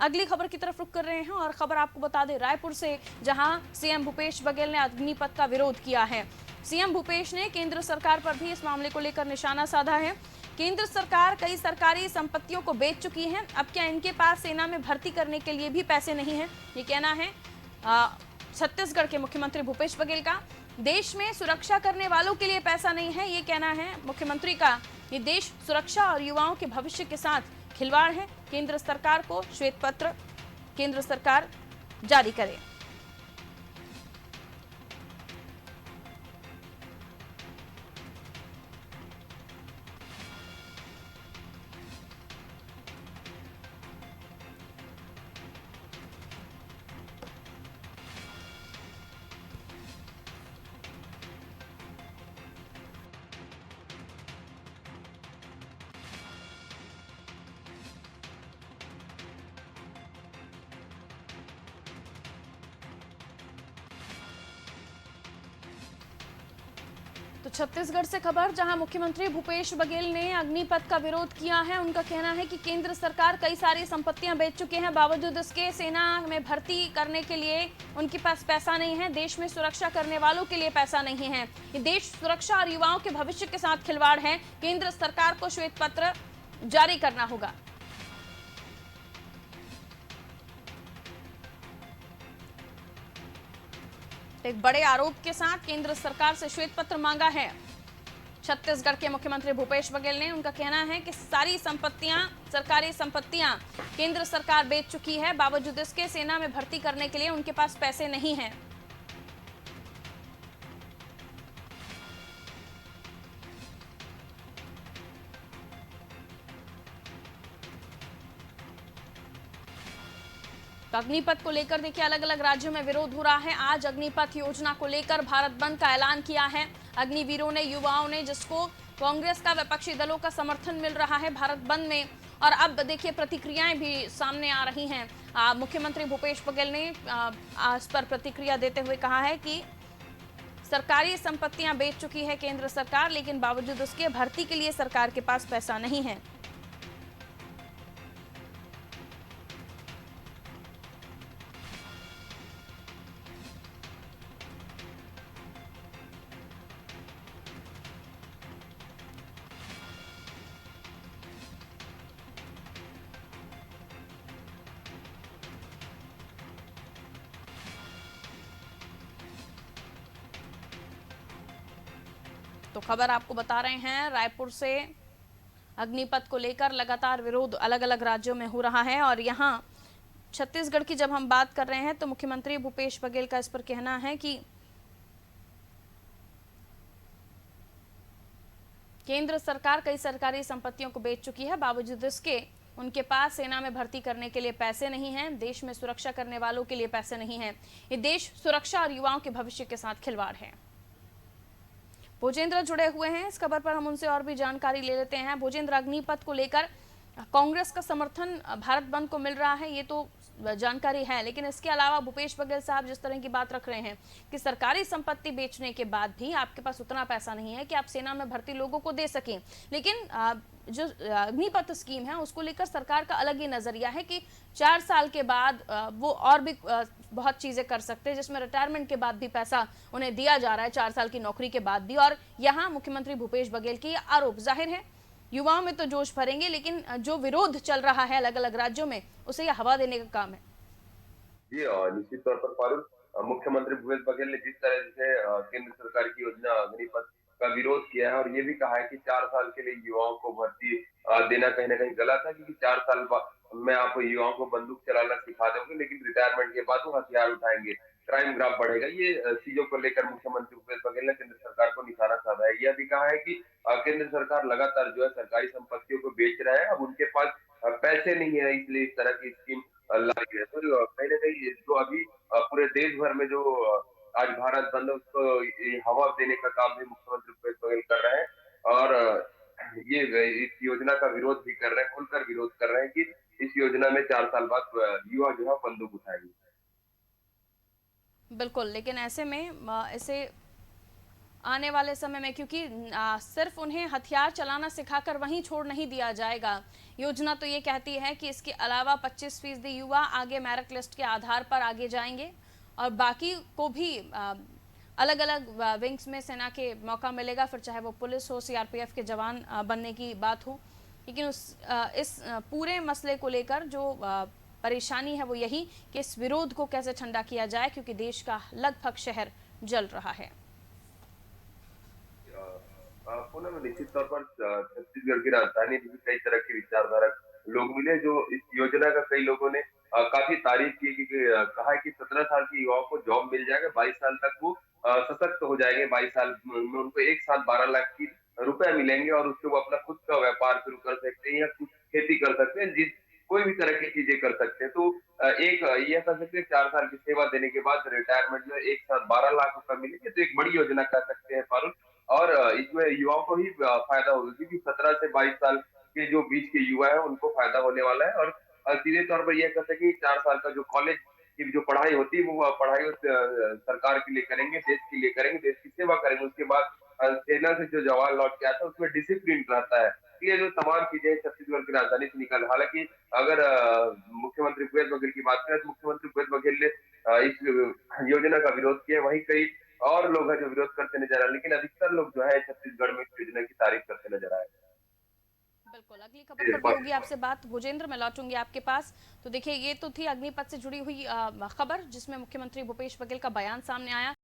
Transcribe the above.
अगली खबर की तरफ रुख कर रहे हैं और खबर आपको बता दें रायपुर से, जहां सीएम भूपेश बघेल ने अग्निपथ का विरोध किया है। सीएम भूपेश ने केंद्र सरकार पर भी इस मामले को लेकर निशाना साधा है। केंद्र सरकार कई सरकारी संपत्तियों को बेच चुकी है, अब क्या इनके पास सेना में भर्ती करने के लिए भी पैसे नहीं है, ये कहना है छत्तीसगढ़ के मुख्यमंत्री भूपेश बघेल का। देश में सुरक्षा करने वालों के लिए पैसा नहीं है, ये कहना है मुख्यमंत्री का। ये देश सुरक्षा और युवाओं के भविष्य के साथ खिलवाड़ है। केंद्र सरकार को श्वेत पत्र केंद्र सरकार जारी करे। तो छत्तीसगढ़ से खबर, जहां मुख्यमंत्री भूपेश बघेल ने अग्निपथ का विरोध किया है। उनका कहना है कि केंद्र सरकार कई सारी संपत्तियां बेच चुके हैं, बावजूद इसके सेना में भर्ती करने के लिए उनके पास पैसा नहीं है। देश में सुरक्षा करने वालों के लिए पैसा नहीं है। ये देश सुरक्षा और युवाओं के भविष्य के साथ खिलवाड़ है। केंद्र सरकार को श्वेत पत्र जारी करना होगा। एक बड़े आरोप के साथ केंद्र सरकार से श्वेत पत्र मांगा है छत्तीसगढ़ के मुख्यमंत्री भूपेश बघेल ने। उनका कहना है कि सारी संपत्तियां, सरकारी संपत्तियां केंद्र सरकार बेच चुकी है, बावजूद इसके सेना में भर्ती करने के लिए उनके पास पैसे नहीं हैं। तो अग्निपथ को लेकर देखिए अलग अलग राज्यों में विरोध हो रहा है। आज अग्निपथ योजना को लेकर भारत बंद का ऐलान किया है अग्निवीरों ने, युवाओं ने, जिसको कांग्रेस का विपक्षी दलों का समर्थन मिल रहा है भारत बंद में। और अब देखिए प्रतिक्रियाएं भी सामने आ रही हैं। मुख्यमंत्री भूपेश बघेल ने इस पर प्रतिक्रिया देते हुए कहा है कि सरकारी संपत्तियां बेच चुकी है केंद्र सरकार, लेकिन बावजूद उसके भर्ती के लिए सरकार के पास पैसा नहीं है। तो खबर आपको बता रहे हैं रायपुर से, अग्निपथ को लेकर लगातार विरोध अलग अलग राज्यों में हो रहा है। और यहाँ छत्तीसगढ़ की जब हम बात कर रहे हैं तो मुख्यमंत्री भूपेश बघेल का इस पर कहना है कि केंद्र सरकार कई सरकारी संपत्तियों को बेच चुकी है, बावजूद इसके उनके पास सेना में भर्ती करने के लिए पैसे नहीं हैं। देश में सुरक्षा करने वालों के लिए पैसे नहीं हैं। ये देश सुरक्षा और युवाओं के भविष्य के साथ खिलवाड़ है। भोजेंद्र जुड़े हुए हैं इस खबर पर, हम उनसे और भी जानकारी ले लेते हैं। भोजेंद्र, अग्निपथ को लेकर कांग्रेस का समर्थन भारत बंद को मिल रहा है, ये तो जानकारी है, लेकिन इसके अलावा भूपेश बघेल साहब जिस तरह की बात रख रहे हैं कि सरकारी संपत्ति बेचने के बाद भी आपके पास उतना पैसा नहीं है कि आप सेना में भर्ती लोगों को दे सकें। लेकिन जो अग्निपथ स्कीम है उसको लेकर सरकार का अलग ही नजरिया है कि 4 साल के बाद वो और भी बहुत चीजें कर सकते हैं, जिसमें रिटायरमेंट के बाद भी पैसा उन्हें दिया जा रहा है, 4 साल की नौकरी के बाद भी। और यहाँ मुख्यमंत्री भूपेश बघेल की आरोप जाहिर है युवाओं में तो जोश भरेंगे, लेकिन जो विरोध चल रहा है अलग अलग राज्यों में उसे यह हवा देने का काम है। जी निश्चित तौर पर फारूक, मुख्यमंत्री भूपेश बघेल ने जिस तरह से केंद्र सरकार की योजना अग्निपथ का विरोध किया है और ये भी कहा है कि 4 साल के लिए युवाओं को भर्ती देना कहीं ना कहीं गलत है, क्योंकि 4 साल में आप युवाओं को बंदूक चलाना सिखा दोगे, लेकिन रिटायरमेंट के बाद वो हथियार उठाएंगे, क्राइम ग्राफ बढ़ेगा। ये चीजों को लेकर मुख्यमंत्री भूपेश बघेल ने केंद्र सरकार को निशाना साधा है। यह भी कहा है कि केंद्र सरकार लगातार जो है सरकारी संपत्तियों को बेच रहा है, अब उनके पास पैसे नहीं है, इसलिए इस तरह की स्कीम लाई है। तो कहीं ना कहीं जो अभी पूरे देश भर में जो आज भारत बंद है उसको ये हवा देने का काम भी मुख्यमंत्री भूपेश बघेल कर रहे हैं। और ये इस योजना का विरोध भी कर रहे हैं, खुलकर विरोध कर रहे हैं कि इस योजना में 4 साल बाद युवा जो है बंदूक उठाएंगे। बिल्कुल, लेकिन ऐसे में ऐसे आने वाले समय में, क्योंकि सिर्फ उन्हें हथियार चलाना सिखाकर वहीं छोड़ नहीं दिया जाएगा। योजना तो ये कहती है कि इसके अलावा 25% युवा आगे मेरिट लिस्ट के आधार पर आगे जाएंगे और बाकी को भी अलग अलग विंग्स में सेना के मौका मिलेगा, फिर चाहे वो पुलिस हो, सीआरपीएफ के जवान बनने की बात हो। लेकिन इस पूरे मसले को लेकर जो परेशानी है वो यही कि इस विरोध को कैसे ठंडा किया जाए, क्योंकि देश का लगभग शहर जल रहा है। पूनम, निश्चित तौर पर छत्तीसगढ़ की राजधानी में भी कई तरह के विचारधारा लोग मिले, जो इस योजना का कई लोगों ने काफी तारीफ की कि कहा है कि 17 साल के युवाओं को जॉब मिल जाएगा, 22 साल तक वो सशक्त हो जाएंगे, 22 साल में उनको एक साथ 12 लाख की रुपए मिलेंगे और उससे वो अपना खुद का व्यापार शुरू कर सकते हैं या कुछ खेती कर सकते हैं, जिस कोई भी तरह की चीजें कर सकते हैं। तो एक ये कह सकते हैं 4 साल की सेवा देने के बाद रिटायरमेंट में एक साथ 12 लाख रुपए मिलेंगे, तो एक बड़ी योजना कह सकते हैं फारूक। और इसमें युवाओं को ही फायदा होगा, क्योंकि 17 से 22 साल के जो बीच के युवा है उनको फायदा होने वाला है। और सीधे तौर पर यह कहते हैं कि 4 साल का जो कॉलेज की जो पढ़ाई होती है वो पढ़ाई सरकार के लिए करेंगे, देश के लिए करेंगे, देश की सेवा करेंगे। उसके बाद सेना से जो जवान लौट के आता है उसमें डिसिप्लिन रहता है। ये जो तमाम चीजें छत्तीसगढ़ की राजधानी से निकल, हालांकि अगर मुख्यमंत्री भूपेश बघेल की बात करें तो मुख्यमंत्री भूपेश बघेल ने इस योजना का विरोध किया, वहीं कई और लोग हैं जो विरोध करते नजर आए, लेकिन अधिकतर लोग जो है छत्तीसगढ़ में इस योजना की तारीफ करते नजर आए। बिल्कुल, अगली खबर पर भी होगी आपसे बात। भूजेंद्र, मैं लौटूंगी आपके पास। तो देखिए, ये तो थी अग्निपथ से जुड़ी हुई खबर जिसमें मुख्यमंत्री भूपेश बघेल का बयान सामने आया।